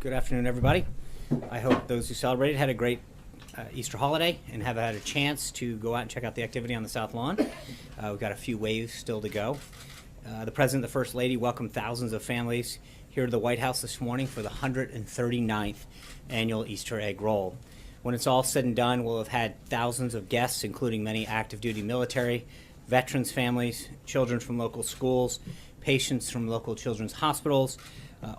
Good afternoon, everybody. I hope those who celebrated had a great Easter holiday and have had a chance to go out and check out the activity on the South Lawn. We've got a few waves still to go. The President and the First Lady welcomed thousands of families here to the White House this morning for the 139th annual Easter egg roll. When it's all said and done, we'll have had thousands of guests, including many active duty military, veterans' families, children from local schools, patients from local children's hospitals,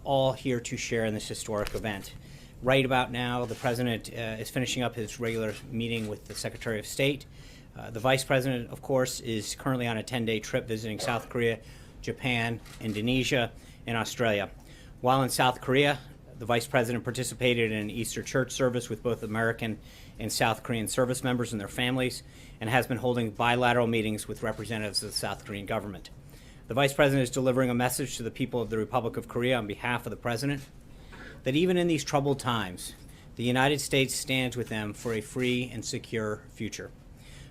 all here to share in this historic event. Right about now, the President is finishing up his regular meeting with the Secretary of State. The Vice President, of course, is currently on a 10-day trip visiting South Korea, Japan, Indonesia, and Australia. While in South Korea, the Vice President participated in an Easter church service with both American and South Korean service members and their families, and has been holding bilateral meetings with representatives of the South Korean government. The Vice President is delivering a message to the people of the Republic of Korea on behalf of the President that even in these troubled times, the United States stands with them for a free and secure future.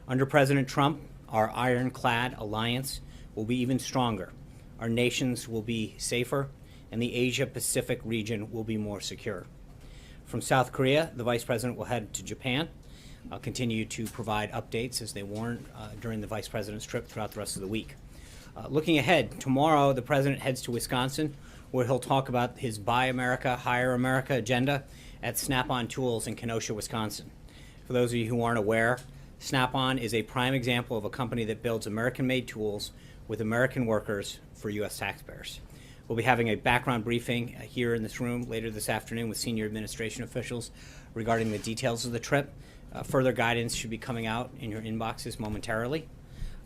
Under President Trump, our ironclad alliance will be even stronger. Our nations will be safer, and the Asia-Pacific region will be more secure. From South Korea, the Vice President will head to Japan. I'll continue to provide updates as they warrant during the Vice President's trip throughout the rest of the week. Looking ahead, tomorrow the President heads to Wisconsin, where he'll talk about his Buy America, Hire America agenda at Snap-on Tools in Kenosha, Wisconsin. For those of you who aren't aware, Snap-on is a prime example of a company that builds American-made tools with American workers for U.S. taxpayers. We'll be having a background briefing here in this room later this afternoon with senior administration officials regarding the details of the trip. Further guidance should be coming out in your inboxes momentarily.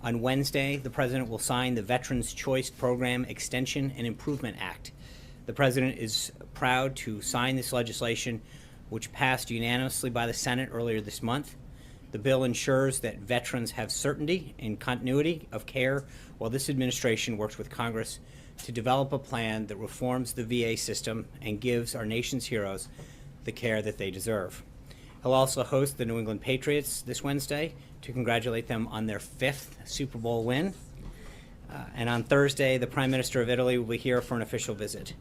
On Wednesday, the President will sign the Veterans Choice Program Extension and Improvement Act. The President is proud to sign this legislation, which passed unanimously by the Senate earlier this month. The bill ensures that veterans have certainty and continuity of care while this administration works with Congress to develop a plan that reforms the VA system and gives our nation's heroes the care that they deserve. He'll also host the New England Patriots this Wednesday to congratulate them on their 5th Super Bowl win. And on Thursday, the Prime Minister of Italy will be here for an official visit.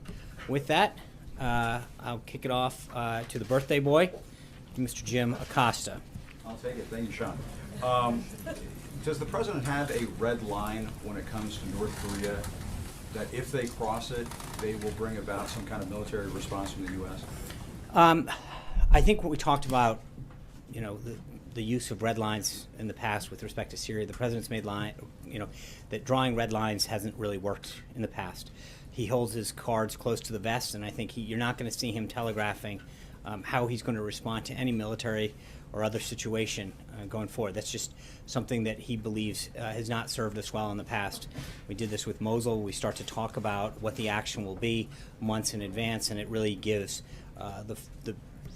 With that, I'll kick it off to the birthday boy, Mr. Jim Acosta. I'll take it. Thank you, Sean. Does the President have a red line when it comes to North Korea that if they cross it, they will bring about some kind of military response from the U.S.? I think what we talked about, you know, the use of red lines in the past with respect to Syria, the President's made that drawing red lines hasn't really worked in the past. He holds his cards close to the vest, and I think you're not going to see him telegraphing how he's going to respond to any military or other situation going forward. That's just something that he believes has not served us well in the past. We did this with Mosul. We start to talk about what the action will be months in advance, and it really gives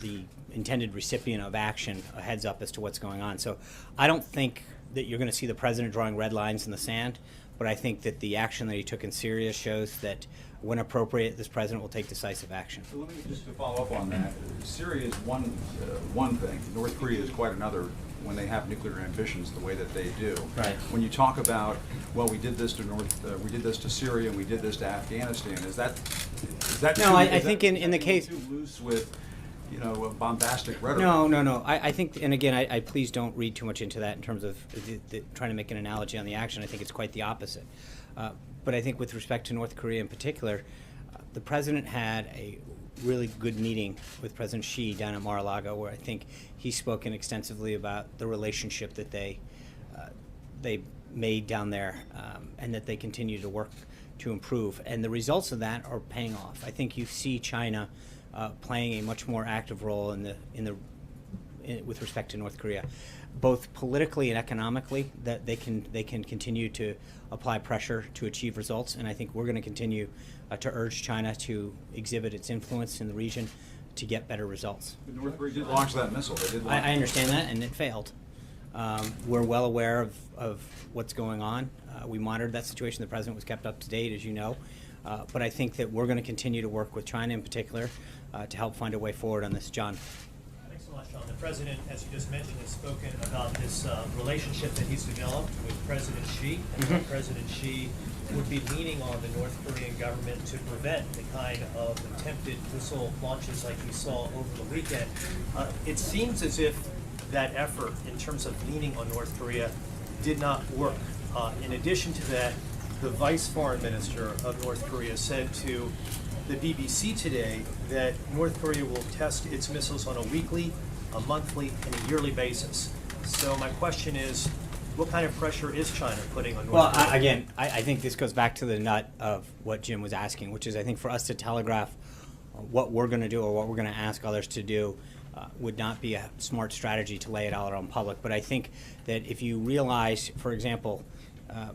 the intended recipient of action a heads up as to what's going on. So I don't think that you're going to see the President drawing red lines in the sand, but I think that the action that he took in Syria shows that when appropriate, this President will take decisive action. So let me just to follow up on that. Syria is one thing. North Korea is quite another when they have nuclear ambitions the way that they do. Right. When you talk about, well, we did this to Syria and we did this to Afghanistan, is that no? I think in the case too loose with, you know, a bombastic rhetoric? No. I think, and again, I please don't read too much into that in terms of trying to make an analogy on the action. I think it's quite the opposite. But I think with respect to North Korea in particular, the President had a really good meeting with President Xi down at Mar-a-Lago, where I think he's spoken extensively about the relationship that they made down there, and that they continue to work to improve. And the results of that are paying off. I think you see China playing a much more active role with respect to North Korea, both politically and economically. That they can continue to apply pressure to achieve results, and I think we're going to continue to urge China to exhibit its influence in the region to get better results. But North Korea did launch that missile. They did launch I understand that, and it failed. We're well aware of what's going on. We monitored that situation. The President was kept up to date, as you know. But I think that we're going to continue to work with China in particular to help find a way forward on this. John. Thanks so so much, John. The president, as you just mentioned, has spoken about this relationship that he's developed with President Xi, and how President Xi would be leaning on the North Korean government to prevent the kind of attempted missile launches like we saw over the weekend. It seems as if that effort, in terms of leaning on North Korea, did not work. In addition to that, the vice foreign minister of North Korea said to the BBC today that North Korea will test its missiles on a weekly, a monthly, and a yearly basis. So my question is, what kind of pressure is China putting on North Well, Korea? I think this goes back to the nut of what Jim was asking, which is I think for us to telegraph what we're going to do or what we're going to ask others to do would not be a smart strategy to lay it out on public. But I think that if you realize, for example,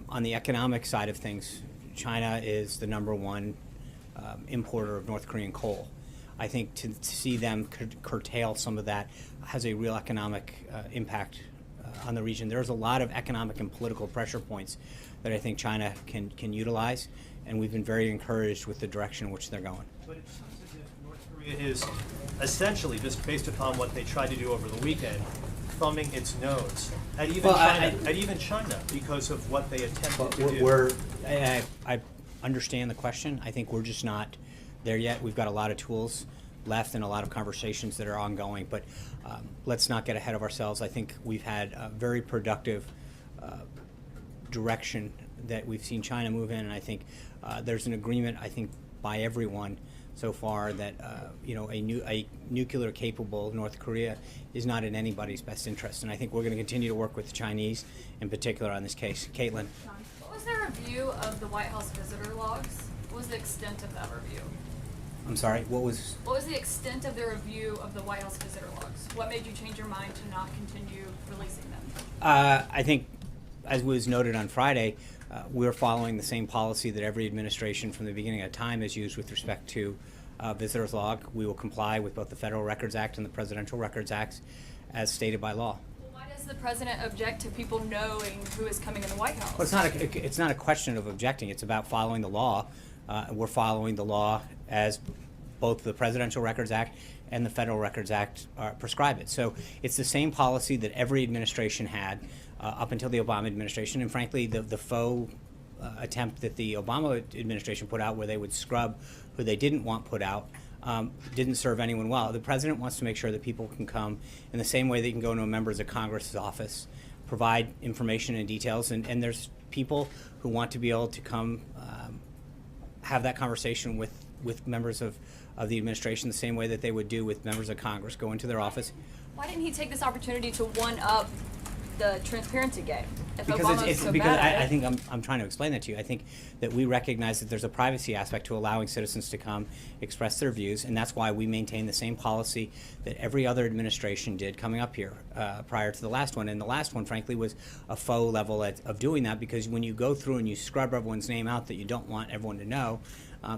on the economic side of things, China is the #1 importer of North Korean coal. I think to see them curtail some of that has a real economic impact on the region. There's a lot of economic and political pressure points that I think China can utilize, and we've been very encouraged with the direction in which they're going. But it seems as if North Korea is essentially, just based upon what they tried to do over the weekend, thumbing its nose at even China because of what they attempted to do. I understand the question. I think we're just not there yet. We've got a lot of tools left and a lot of conversations that are ongoing, but let's not get ahead of ourselves. I think we've had a very productive direction that we've seen China move in, and I think there's an agreement, I think, by everyone so far that a nuclear capable North Korea is not in anybody's best interest, and I think we're going to continue to work with the Chinese in particular on this case. Caitlin. What was their review of the White House visitor logs? What was the extent of that review? I'm sorry, what was? What was the extent of their review of the White House visitor logs? What made you change your mind to not continue releasing them? I think, as was noted on Friday, we're following the same policy that every administration from the beginning of time has used with respect to visitors log. We will comply with both the Federal Records Act and the Presidential Records Act as stated by law. Well, why does the president object to people knowing who is coming in the White House? Well, it's not a question of objecting. It's about following the law. We're following the law as both the Presidential Records Act and the Federal Records Act prescribe it. So it's the same policy that every administration had up until the Obama administration, and frankly, the faux attempt that the Obama administration put out where they would scrub who they didn't want put out didn't serve anyone well. The president wants to make sure that people can come in the same way they can go into a members of Congress's office, provide information and details, and there's people who want to be able to come have that conversation with members of the administration the same way that they would do with members of Congress, go into their office. Why didn't he take this opportunity to one-up the transparency game? If Because Obama was so because bad at I it? think I'm trying to explain that to you. I think that we recognize that there's a privacy aspect to allowing citizens to come express their views, and that's why we maintain the same policy that every other administration did coming up here prior to the last one. And the last one, frankly, was a faux level of doing that, because when you go through and you scrub everyone's name out that you don't want everyone to know,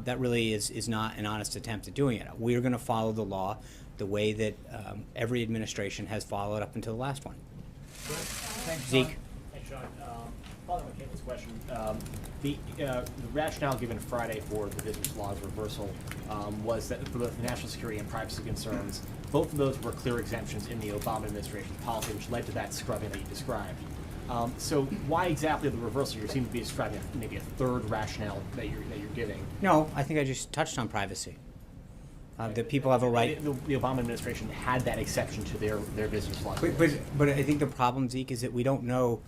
that really is not an honest attempt at doing it. We're going to follow the law the way that every administration has followed up until the last one. Zeke. Thanks, Sean. Following on Caitlin's question, the rationale given Friday for the visitors log reversal was that for both national security and privacy concerns, both of those were clear exemptions in the Obama administration's policy, which led to that scrubbing that you described. So why exactly the reversal? You seem to be describing maybe a third rationale that you're giving. No, I think I just touched on privacy. That people have a right. The Obama administration had that exception to their visitors log. But I think the problem, Zeke, is that we don't know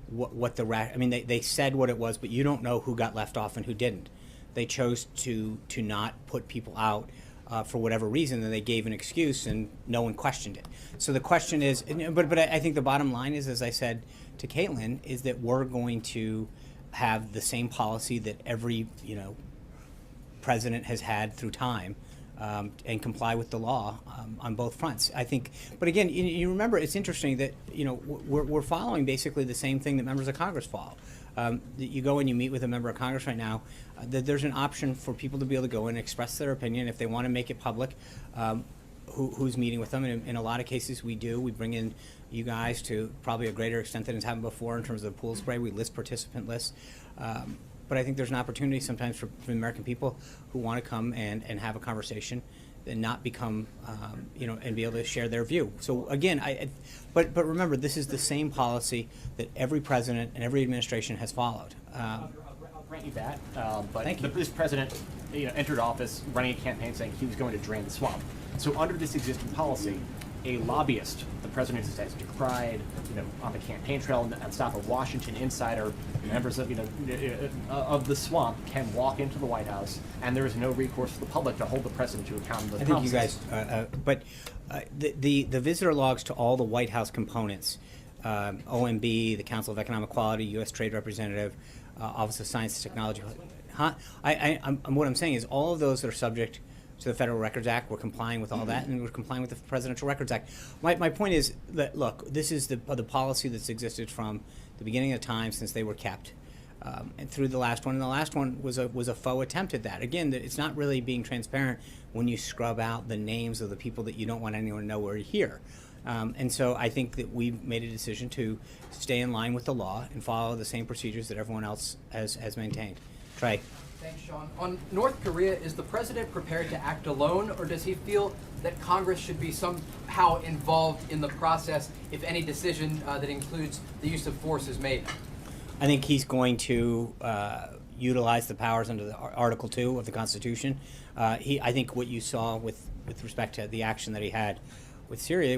what the I mean, they said what it was, but you don't know who got left off and who didn't. They chose to not put people out for whatever reason, and they gave an excuse, and no one questioned it. So the question is, but I think the bottom line is, as I said to Caitlin, is that we're going to have the same policy that every president has had through time. And comply with the law on both fronts. I think, but again, you remember, it's interesting that we're following basically the same thing that members of Congress follow. You go and you meet with a member of Congress right now. That there's an option for people to be able to go and express their opinion if they want to make it public. Who's meeting with them? And in a lot of cases, we do. We bring in you guys to probably a greater extent than has happened before in terms of pool spray. We list participant lists. But I think there's an opportunity sometimes for the American people who want to come and have a conversation and not become, and be able to share their view. So again, but remember, this is the same policy that every president and every administration has followed. I'll grant you that, but Thank you. this president, entered office running a campaign saying he was going to drain the swamp. So under this existing policy, a lobbyist, the president has decried, on the campaign trail and staff of Washington Insider, members of, of the swamp can walk into the White House, and there is no recourse for the public to hold the president to account. I think you guys, the visitor logs to all the White House components, OMB, the Council of Economic Quality, U.S. Trade Representative, Office of Science and Technology. What I'm saying is all of those that are subject to the Federal Records Act, we're complying with all that, and we're complying with the Presidential Records Act. My point is that, look, this is the policy that's existed from the beginning of time since they were kept. And through the last one, and the last one was a faux attempt at that. Again, it's not really being transparent when you scrub out the names of the people that you don't want anyone to know were here. And so I think that we've made a decision to stay in line with the law and follow the same procedures that everyone else has maintained. Trey. Thanks, Sean. On North Korea, is the president prepared to act alone, or does he feel that Congress should be somehow involved in the process if any decision that includes the use of force is made? I think he's going to utilize the powers under the Article 2 of the Constitution. I think what you saw with respect to the action that he had with Syria,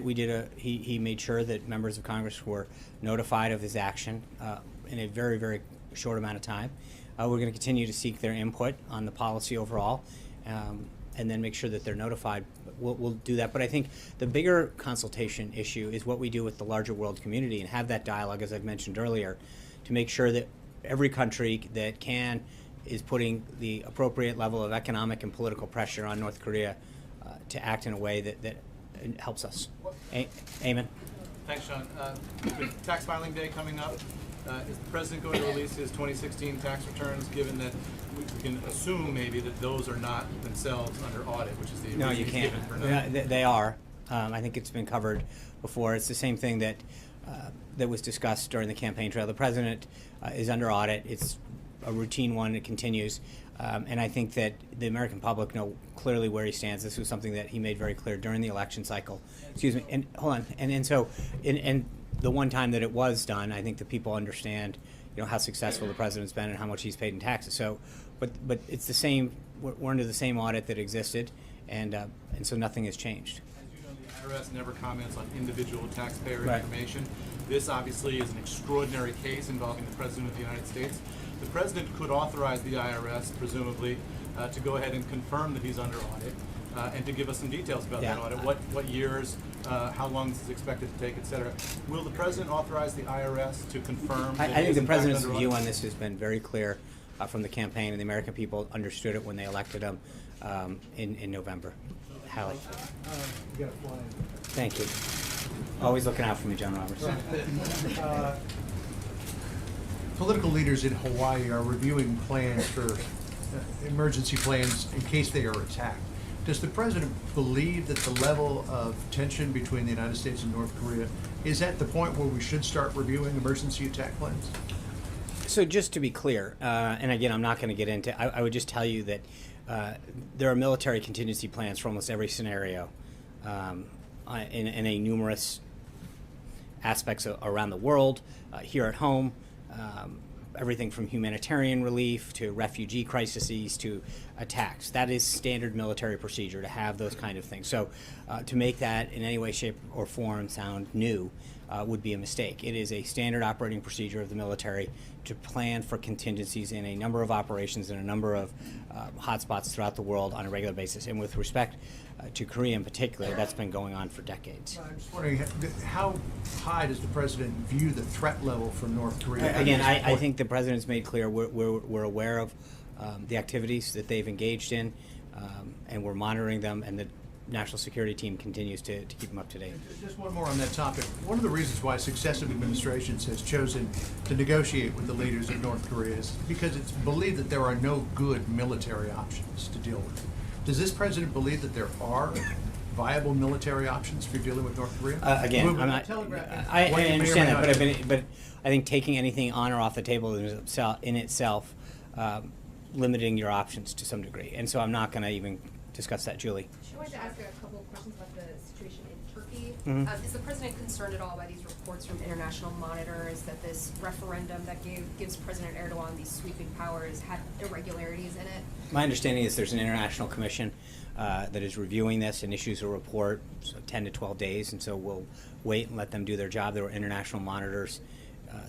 he made sure that members of Congress were notified of his action in a very, very short amount of time. We're going to continue to seek their input on the policy overall, and then make sure that they're notified. We'll do that. But I think the bigger consultation issue is what we do with the larger world community and have that dialogue, as I've mentioned earlier, to make sure that every country that can is putting the appropriate level of economic and political pressure on North Korea to act in a way that helps us. Eamon? Thanks, Sean. With tax filing day coming up, is the president going to release his 2016 tax returns, given that we can assume maybe that those are not themselves under audit, which is the No, reason you he's can't. given for Yeah, not. they are. I think it's been covered before. It's the same thing that was discussed during the campaign trail. The president is under audit. It's a routine one. It continues. And I think that the American public know clearly where he stands. This was something that he made very clear during the election cycle. Excuse me. And hold on. And so the one time that it was done, I think the people understand, how successful the president's been and how much he's paid in taxes. So, but it's the same. We're under the same audit that existed, and so nothing has changed. As you know, the IRS never comments on individual taxpayer Right. information. This obviously is an extraordinary case involving the President of the United States. The President could authorize the IRS, presumably, to go ahead and confirm that he's under audit, and to give us some details about that Yeah. audit. What years, how long this is expected to take, et cetera. Will the President authorize the IRS to confirm that I he think is the in fact president's under view audit? on this has been very clear from the campaign, and the American people understood it when they elected him in November. Hallie. You got a fly. Thank you. Always looking out for me, John Roberts. Political leaders in Hawaii are reviewing plans for emergency plans in case they are attacked. Does the president believe that the level of tension between the United States and North Korea is at the point where we should start reviewing emergency attack plans? So just to be clear, and again, I'm not going to get into, I would just tell you that there are military contingency plans for almost every scenario in a numerous aspects around the world, here at home, everything from humanitarian relief to refugee crises to attacks. That is standard military procedure to have those kind of things. So to make that in any way, shape, or form sound new would be a mistake. It is a standard operating procedure of the military to plan for contingencies in a number of operations in a number of hotspots throughout the world on a regular basis. And with respect to Korea in particular, that's been going on for decades. I'm just wondering, how high does the president view the threat level from North Korea? Again, I think the president's made clear we're aware of the activities that they've engaged in, and we're monitoring them, and the national security team continues to keep them up to date. Just one more on that topic. One of the reasons why successive administrations has chosen to negotiate with the leaders of North Korea is because it's believed that there are no good military options to deal with. Does this president believe that there are viable military options for dealing with North Korea? Again, Well, I'm not. telegraph- I what you may or understand may that, not but I think taking anything on or off the table in itself, limiting your options to some degree, and so I'm not going to even discuss that. Julie? I wanted to ask a couple of questions about the situation in Turkey. Mhm. Is the president concerned at all by these reports from international monitors that this referendum that gives President Erdogan these sweeping powers had irregularities in it? My understanding is there's an international commission that is reviewing this and issues a report, so 10 to 12 days, and so we'll wait and let them do their job. There were international monitors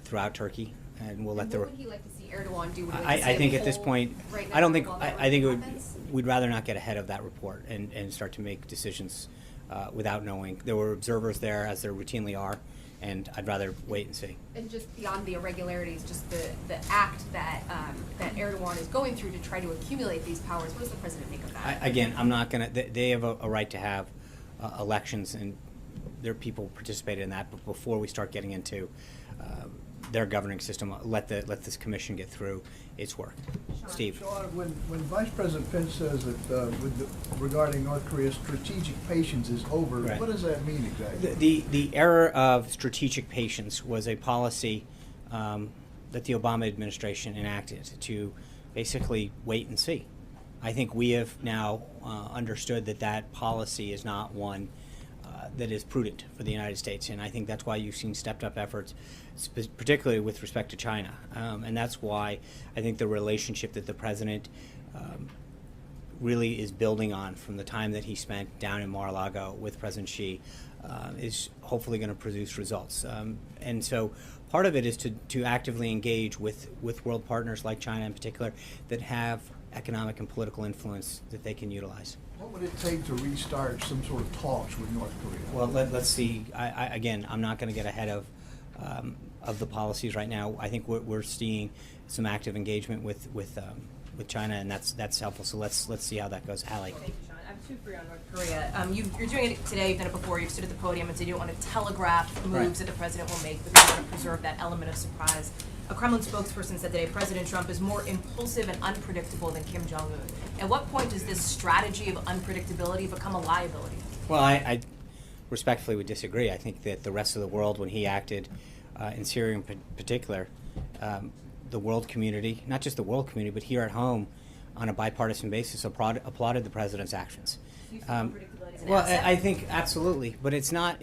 throughout Turkey, and we'll let And the. what would he like to see Erdogan do? Would he like to see I him think at this hold point, right I don't now think, while that I think it would, happens? we'd rather not get ahead of that report and start to make decisions without knowing. There were observers there, as there routinely are, and I'd rather wait and see. And just beyond the irregularities, just the act that that Erdogan is going through to try to accumulate these powers. What does the president make of that? Again, I'm not going to, they have a right to have elections, and their people participated in that, but before we start getting into their governing system, let this commission get through its work. Steve? Sean, when Vice President Pence says that regarding North Korea, strategic patience is over, Right. what does that mean exactly? The era of strategic patience was a policy that the Obama administration enacted to basically wait and see. I think we have now understood that that policy is not one that is prudent for the United States, and I think that's why you've seen stepped up efforts, particularly with respect to China, and that's why I think the relationship that the president really is building on from the time that he spent down in Mar-a-Lago with President Xi is hopefully going to produce results. And so part of it is to actively engage with world partners like China in particular that have economic and political influence that they can utilize. What would it take to restart some sort of talks with North Korea? Well, let's see. Again, I'm not going to get ahead of the policies right now. I think we're seeing some active engagement with China, and that's helpful. So let's see how that goes. Allie. Thank you, Sean. I have two for you on North Korea. You're doing it today, you've done it before. You've stood at the podium and said you don't want to telegraph moves Right. that the president will make, because you want to preserve that element of surprise. A Kremlin spokesperson said today President Trump is more impulsive and unpredictable than Kim Jong-un. At what point does this strategy of unpredictability become a liability? Well, I respectfully would disagree. I think that the rest of the world, when he acted in Syria in particular, the world community, not just the world community, but here at home, on a bipartisan basis, applauded the president's actions. You see unpredictability as an Well, asset? I think absolutely, but it's not.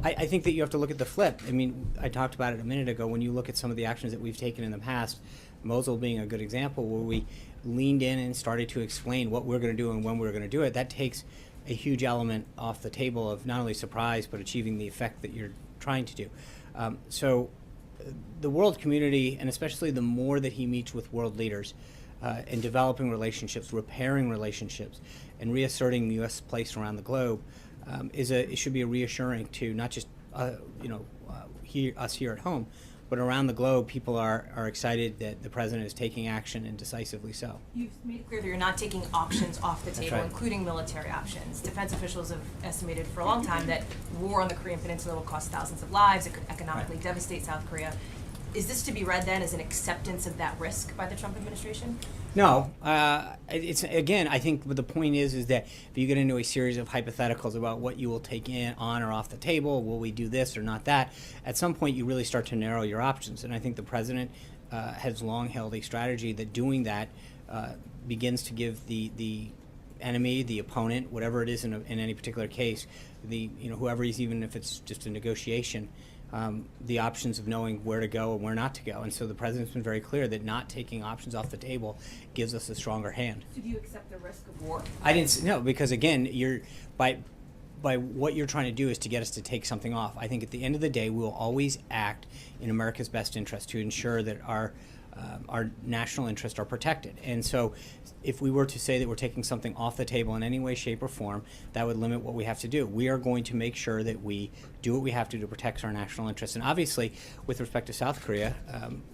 I think that you have to look at the flip. I mean, I talked about it a minute ago. When you look at some of the actions that we've taken in the past, Mosul being a good example, where we leaned in and started to explain what we're going to do and when we're going to do it, that takes a huge element off the table of not only surprise but achieving the effect that you're trying to do. So the world community, and especially the more that he meets with world leaders, and developing relationships, repairing relationships, and reasserting the U.S. place around the globe, it should be reassuring to not just us here at home, but around the globe. People are excited that the president is taking action, and decisively so. You've made it clear that you're not taking options off the table, right. including military options. Defense officials have estimated for a long time that war on the Korean Peninsula will cost thousands of lives. It could economically Right. devastate South Korea. Is this to be read then as an acceptance of that risk by the Trump administration? No, it's again. I think the point is that if you get into a series of hypotheticals about what you will take on or off the table, will we do this or not that? At some point, you really start to narrow your options, and I think the president has long held a strategy that doing that begins to give the enemy, the opponent, whatever it is in any particular case, whoever he's, even if it's just a negotiation. The options of knowing where to go and where not to go. And so the president's been very clear that not taking options off the table gives us a stronger hand. So do you accept the risk of war? I didn't no, because again, by what you're trying to do is to get us to take something off. I think at the end of the day, we will always act in America's best interest to ensure that our national interests are protected. And so if we were to say that we're taking something off the table in any way, shape, or form, that would limit what we have to do. We are going to make sure that we do what we have to protect our national interests. And obviously, with respect to South Korea,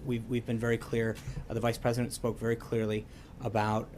we've been very clear. The Vice President spoke very clearly about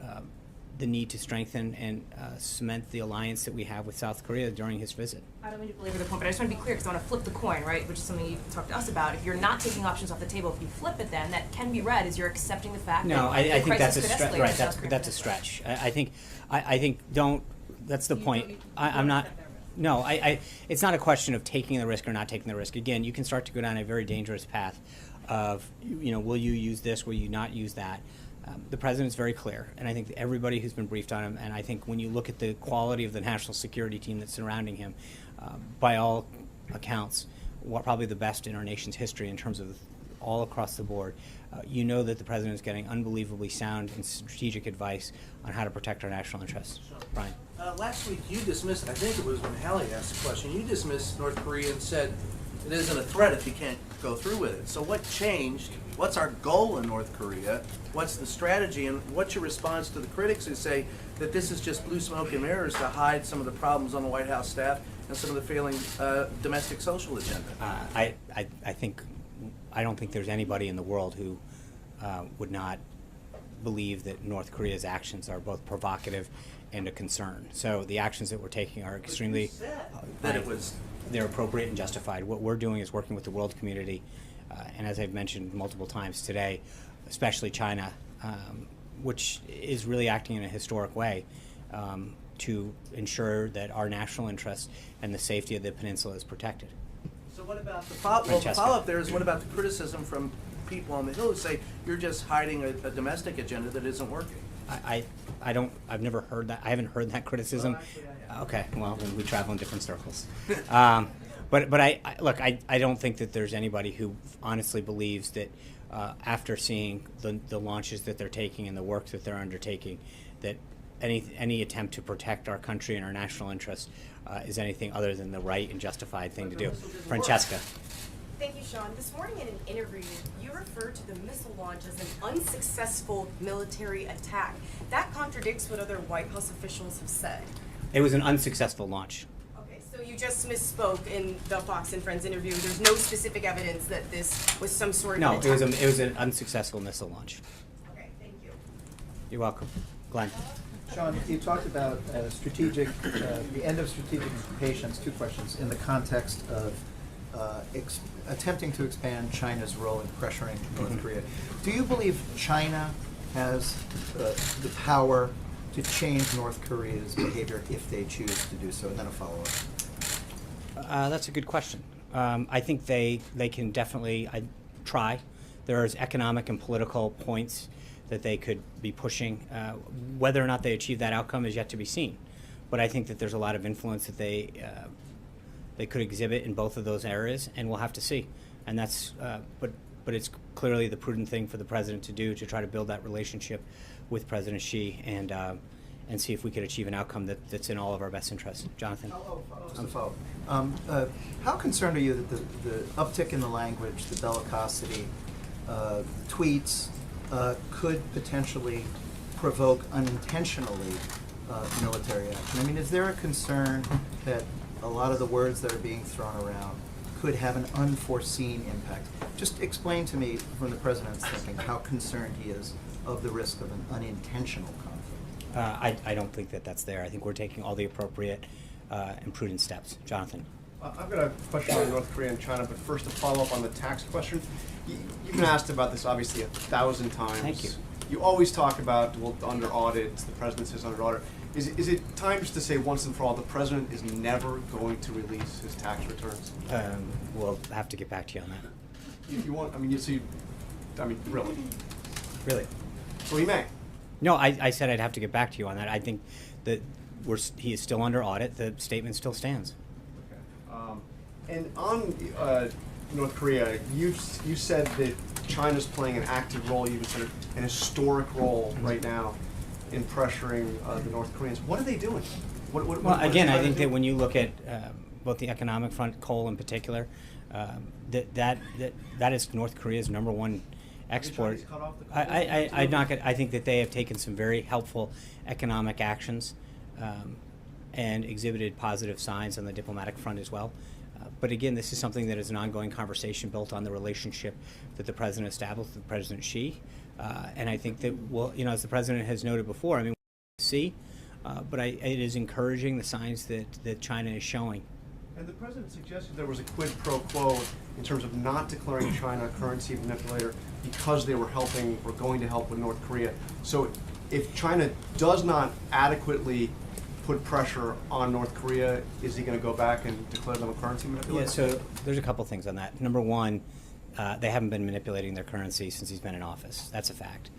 the need to strengthen and cement the alliance that we have with South Korea during his visit. I don't mean to belabor the point, but I just want to be clear because I want to flip the coin, right? Which is something you've talked to us about. If you're not taking options off the table, if you flip it, then that can be read as you're accepting the fact No, that I the think that's crisis a could stretch. escalate Right, in South Korea. that's a stretch. I think don't. That's the You point. don't- you I'm don't not. accept that risk. No, it's not a question of taking the risk or not taking the risk. Again, you can start to go down a very dangerous path of, will you use this, will you not use that? The president's very clear, and I think that everybody who's been briefed on him, and I think when you look at the quality of the national security team that's surrounding him, by all accounts, probably the best in our nation's history in terms of all across the board. You know that the president is getting unbelievably sound and strategic advice on how to protect our national interests. Brian. Last week you dismissed, I think it was when Hallie asked the question, you dismissed North Korea and said it isn't a threat if you can't go through with it. So what changed? What's our goal in North Korea? What's the strategy? And what's your response to the critics who say that this is just blue smoke and mirrors to hide some of the problems on the White House staff and some of the failing domestic social agenda? I don't think there's anybody in the world who would not believe that North Korea's actions are both provocative and a concern. So the actions that we're taking are extremely they're appropriate and justified. What we're doing is working with the world community, and as I've mentioned multiple times today, especially China, which is really acting in a historic way to ensure that our national interests and the safety of the peninsula is protected. So what about the follow-up there is what about the criticism from people on the Hill who say you're just hiding a domestic agenda that isn't working? I've never heard that. I haven't heard that criticism. Well, actually, I have. Okay, well, then we travel in different circles. But I don't think that there's anybody who honestly believes that after seeing the launches that they're taking and the work that they're undertaking, that any attempt to protect our country and our national interests is anything other than the right and justified thing to do. Francesca. Thank you, Sean. This morning in an interview, you referred to the missile launch as an unsuccessful military attack. That contradicts what other White House officials have said. It was an unsuccessful launch. Okay, so you just misspoke in the Fox and Friends interview. There's no specific evidence that this was some sort of No, an attack. it was an unsuccessful missile launch. Okay, thank you. You're welcome. Glenn. Sean, you talked about the end of strategic patience, two questions, in the context of attempting to expand China's role in pressuring North Korea. Do you believe China has the power to change North Korea's behavior if they choose to do so? And then a follow-up. That's a good question. I think they can definitely try. There's economic and political points that they could be pushing. Whether or not they achieve that outcome is yet to be seen. But I think that there's a lot of influence that they could exhibit in both of those areas, and we'll have to see. And that's, but it's clearly the prudent thing for the president to do, to try to build that relationship with President Xi and see if we could achieve an outcome that's in all of our best interests. Jonathan? Just a follow-up. How concerned are you that the uptick in the language, the bellicosity, tweets, could potentially provoke unintentionally military action? I mean, is there a concern that a lot of the words that are being thrown around could have an unforeseen impact? Just explain to me, from the president's thinking, how concerned he is of the risk of an unintentional conflict. I don't think that that's there. I think we're taking all the appropriate and prudent steps. Jonathan? I've got a question on North Korea and China, but first to follow up on the tax question. You've been asked about this obviously 1,000 times. Thank you. You always talk about, well, under audit, the president says under audit. Is it time just to say once and for all, the president is never going to release his tax returns? We'll have to get back to you on that. You want, I mean, you see, I mean, really? Really? Well, he may. No, I said I'd have to get back to you on that. I think that he is still under audit. The statement still stands. And on North Korea, you said that China's playing an active role, you even said an historic role right now in pressuring the North Koreans. What are they doing? Well, again, I think that when you look at both the economic front, coal in particular, that is North Korea's #1 export. I think that they have taken some very helpful economic actions and exhibited positive signs on the diplomatic front as well. But again, this is something that is an ongoing conversation built on the relationship that the president established with President Xi. And I think that, well, you know, as the president has noted before, I mean, we'll see, but it is encouraging the signs that China is showing. And the president suggested there was a quid pro quo in terms of not declaring China a currency manipulator because they were helping or going to help with North Korea. So if China does not adequately put pressure on North Korea, is he going to go back and declare them a currency manipulator? Yeah, so there's a couple things on that. #1, they haven't been manipulating their currency since he's been in office. That's a fact.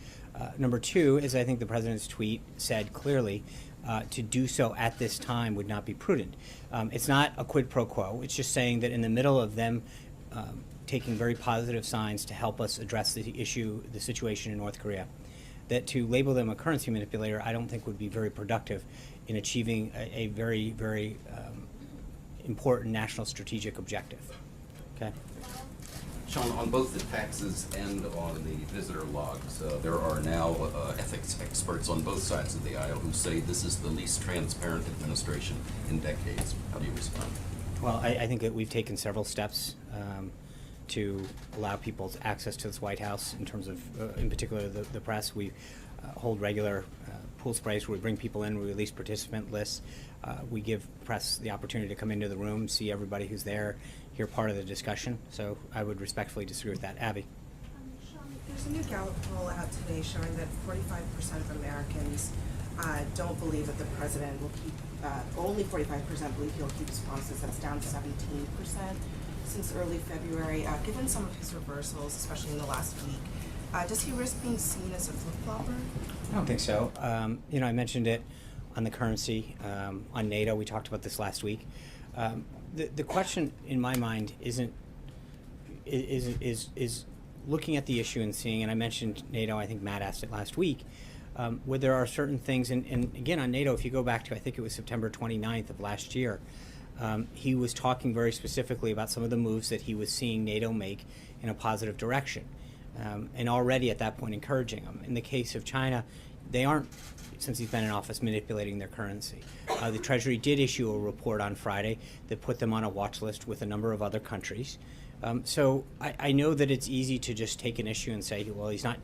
Number two is I think the president's tweet said clearly to do so at this time would not be prudent. It's not a quid pro quo. It's just saying that in the middle of them taking very positive signs to help us address the issue, the situation in North Korea, that to label them a currency manipulator, I don't think would be very productive in achieving a very, very important national strategic objective. Okay? Sean, on both the taxes and on the visitor logs, there are now ethics experts on both sides of the aisle who say this is the least transparent administration in decades. How do you respond? Well, I think that we've taken several steps to allow people's access to this White House in terms of, in particular, the press. We hold regular pool sprays where we bring people in, we release participant lists. We give press the opportunity to come into the room, see everybody who's there, hear part of the discussion. So I would respectfully disagree with that. Abby? Sean, there's a new Gallup poll out today showing that 45% of Americans don't believe that the president will keep, only 45% believe he'll keep his promises. That's down 17% since early February. Given some of his reversals, especially in the last week, does he risk being seen as a flip-flopper? I don't think so. You know, I mentioned it on the currency, on NATO. We talked about this last week. The question in my mind is looking at the issue and seeing, and I mentioned NATO, I think Matt asked it last week, where there are certain things, and again on NATO, if you go back to, I think it was September 29th of last year, he was talking very specifically about some of the moves that he was seeing NATO make in a positive direction, and already at that point encouraging them. In the case of China, they aren't, since he's been in office, manipulating their currency. The Treasury did issue a report on Friday that put them on a watch list with a number of other countries. So I know that it's easy to just take an issue and say, well, he's not,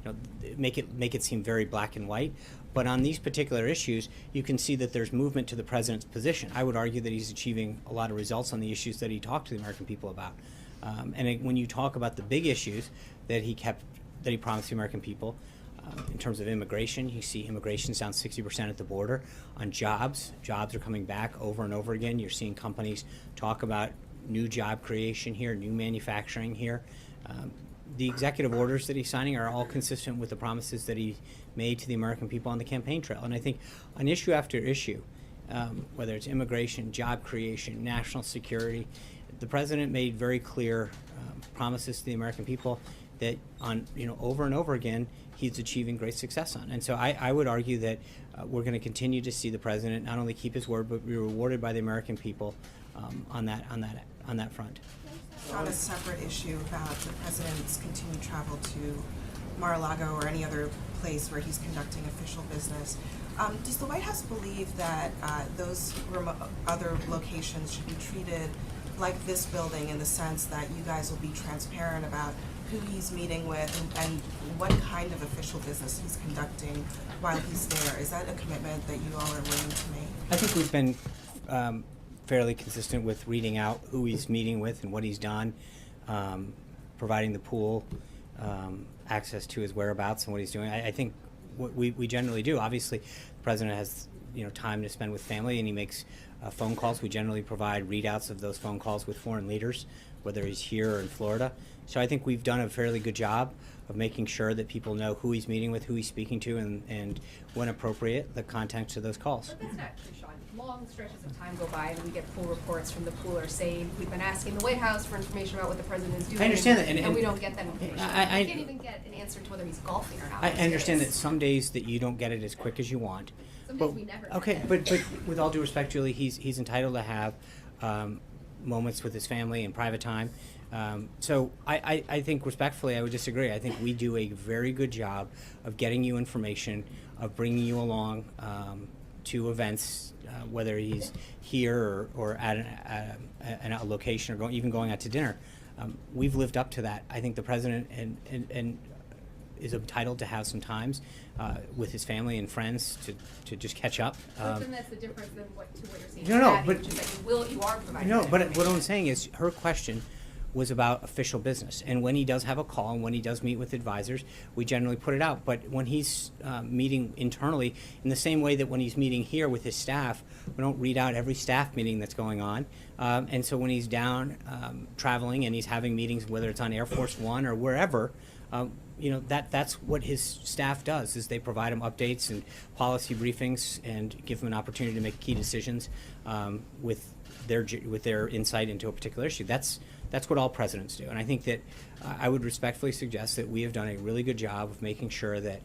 you know, make it seem very black and white. But on these particular issues, you can see that there's movement to the president's position. I would argue that he's achieving a lot of results on the issues that he talked to the American people about. When you talk about the big issues that he promised the American people, in terms of immigration, you see immigration's down 60% at the border. On jobs are coming back over and over again. You're seeing companies talk about new job creation here, new manufacturing here. The executive orders that he's signing are all consistent with the promises that he made to the American people on the campaign trail. And I think on issue after issue, whether it's immigration, job creation, national security, the president made very clear promises to the American people that on, you know, over and over again, he's achieving great success on. And so I would argue that we're going to continue to see the president not only keep his word, but be rewarded by the American people on that front. On a separate issue about the president's continued travel to Mar-a-Lago or any other place where he's conducting official business, does the White House believe that those other locations should be treated like this building in the sense that you guys will be transparent about who he's meeting with and what kind of official business he's conducting while he's there? Is that a commitment that you all are willing to make? I think we've been fairly consistent with reading out who he's meeting with and what he's done, providing the pool access to his whereabouts and what he's doing. I think what we generally do. Obviously, the president has, you know, time to spend with family, and he makes phone calls. We generally provide readouts of those phone calls with foreign leaders, whether he's here or in Florida. So I think we've done a fairly good job of making sure that people know who he's meeting with, who he's speaking to, and when appropriate, the context of those calls. But that's not true, Sean. Long stretches of time go by and we get pool reports from the pooler saying we've been asking the White House for information about what the president is doing. I understand that, and we don't get that information. I we can't even get an answer to whether he's golfing or not. I understand that some days that you don't get it as quick as you want. Some days we never get okay, it. but with all due respect, Julie, he's entitled to have moments with his family and private time. So I think respectfully, I would disagree. I think we do a very good job of getting you information, of bringing you along to events, whether he's here or at a location or even going out to dinner. We've lived up to that. I think the president and is entitled to have some times with his family and friends to just catch up. But then that's the difference than what you're saying. No, but which is that you are providing. No, that but information. what I'm saying is her question was about official business, and when he does have a call and when he does meet with advisors, we generally put it out. But when he's meeting internally, in the same way that when he's meeting here with his staff, we don't read out every staff meeting that's going on. And so when he's down traveling and he's having meetings, whether it's on Air Force One or wherever, that's what his staff does, is they provide him updates and policy briefings and give him an opportunity to make key decisions with their insight into a particular issue. That's what all presidents do. And I think that I would respectfully suggest that we have done a really good job of making sure that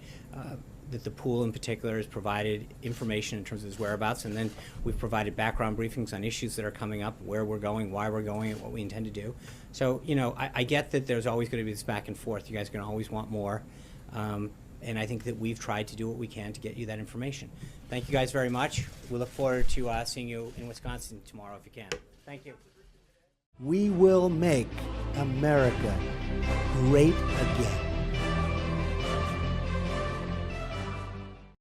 that the pool in particular has provided information in terms of his whereabouts, and then we've provided background briefings on issues that are coming up, where we're going, why we're going, and what we intend to do. So, I get that there's always going to be this back and forth. You guys are going to always want more. And I think that we've tried to do what we can to get you that information. Thank you guys very much. We look forward to seeing you in Wisconsin tomorrow if you can. Thank you. We will make America great again.